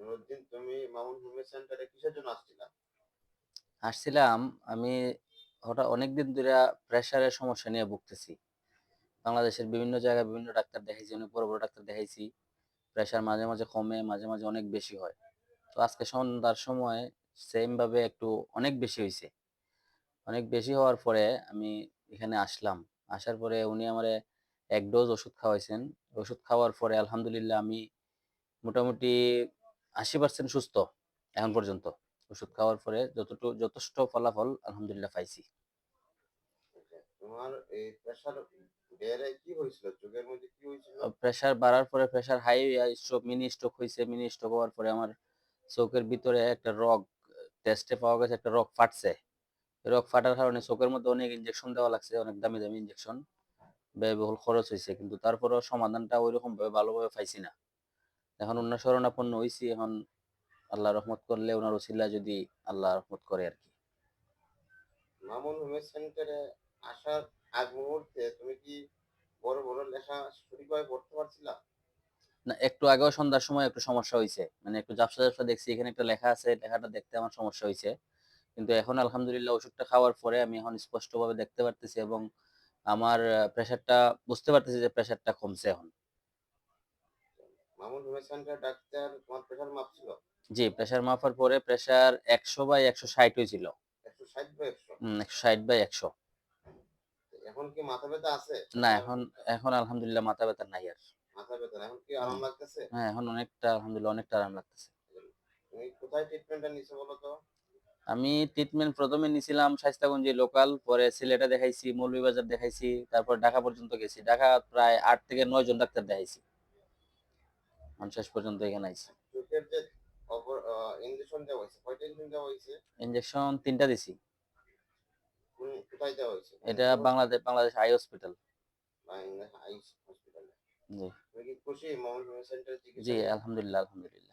নুরুদ্দিন, তুমি মামুন হোমিও সেন্টারে কিসের জন্য আসছিলা? আসছিলাম। আমি হঠাৎ অনেকদিন ধরে প্রেশারের সমস্যা নিয়ে ভুগতেছি। বাংলাদেশের বিভিন্ন জায়গায় বিভিন্ন ডাক্তার দেখাইছি, অনেক বড় বড় ডাক্তার দেখাইছি। প্রেশার মাঝে মাঝে কমে, মাঝে মাঝে অনেক বেশি হয়। তো আজকে সন্ধ্যার সময় সেম ভাবে একটু অনেক বেশি হয়েছে। অনেক বেশি হওয়ার পরে আমি এখানে আসলাম। আসার পরে উনি আমারে এক ডোজ ওষুধ খাওয়াইছেন। ওষুধ খাওয়ার পরে আলহামদুলিল্লাহ আমি মোটামুটি 80% সুস্থ এখন পর্যন্ত। ওষুধ খাওয়ার পরে যথেষ্ট ফলাফল আলহামদুলিল্লাহ পাইছি। তোমার এই প্রেশার বেড়ে কি হয়েছিল? চোখের মধ্যে কি হয়েছিল? প্রেসার বাড়ার পরে pressure high stroke, mini stroke হয়েছে। মিনি স্ট্রোক হওয়ার পরে আমার চোখের ভিতরে একটা রগ টেস্টে পাওয়া গেছে, একটা রগ ফাটছে। রগ ফাটার কারণে চোখের মধ্যে অনেক ইনজেকশন দেওয়া লাগছে, অনেক দামি দামি ইনজেকশন। ব্যয়বহুল খরচ হয়েছে, কিন্তু তারপরেও সমাধানটা ওইরকম ভাবে ভালোভাবে পাইছি না। এখন অন্য শরণাপন্ন হয়েছি। এখন আল্লাহ রহমত করলে, ওনার ওসিলা যদি আল্লাহ রহমত করে আর কি। মামুন হোমিও সেন্টারে আসার আগ মুহূর্তে তুমি কি বড় বড় লেখা সঠিকভাবে পড়তে পারছিলা? না, একটু আগেও সন্ধ্যার সময় একটু সমস্যা হয়েছে, মানে একটু ঝাপসা ঝাপসা দেখছি। এখানে একটা লেখা আছে, লেখাটা দেখতে আমার সমস্যা হয়েছে। কিন্তু এখন আলহামদুলিল্লাহ ওষুধটা খাওয়ার পরে আমি এখন স্পষ্টভাবে দেখতে পারতেছি, এবং আমার প্রেশারটা বুঝতে পারতেছি যে প্রেশারটা কমছে এখন। মামুন হোমিও সেন্টার ডাক্তার তোমার প্রেশার মাপছিল? জি, প্রেশার মাপার পরে প্রেশার 100/160 হয়েছিল। 160/100? 160/100। এখন কি মাথা ব্যথা আছে? না, প্রেশার এখন আলহামদুলিল্লাহ মাথা ব্যথা নাই আর। মাথা ব্যথা না? এখন কি হুম। আরাম লাগতেছে? হ্যাঁ, এখন অনেকটা আলহামদুলিল্লাহ অনেকটা আরাম লাগতেছে। তুমি কোথায় ট্রিটমেন্টটা নিছো বলো তো? আমি ট্রিটমেন্ট প্রথমে নিছিলাম শায়েস্তাগঞ্জে লোকাল, পরে সিলেটে দেখাইছি, মৌলভীবাজার দেখাইছি, তারপর ঢাকা পর্যন্ত গেছি। ঢাকা প্রায় 8 থেকে 9 জন ডাক্তার দেখাইছি। শেষ পর্যন্ত এখানে আইছি। চোখের যে ইঞ্জেকশন দেওয়া হয়েছে, কয়টা ইঞ্জেকশন দেওয়া হয়েছে? ইনজেকশন 3টা দিছি। কোথায় দেওয়া হয়েছে? এটা কোন বাংলাদেশ আই হসপিটাল। আইস হসপিটালে? জি। তুমি কি খুশি মামুন হোমিও সেন্টারের জি, চিকিৎসা নিয়ে? আলহামদুলিল্লাহ, আলহামদুলিল্লাহ।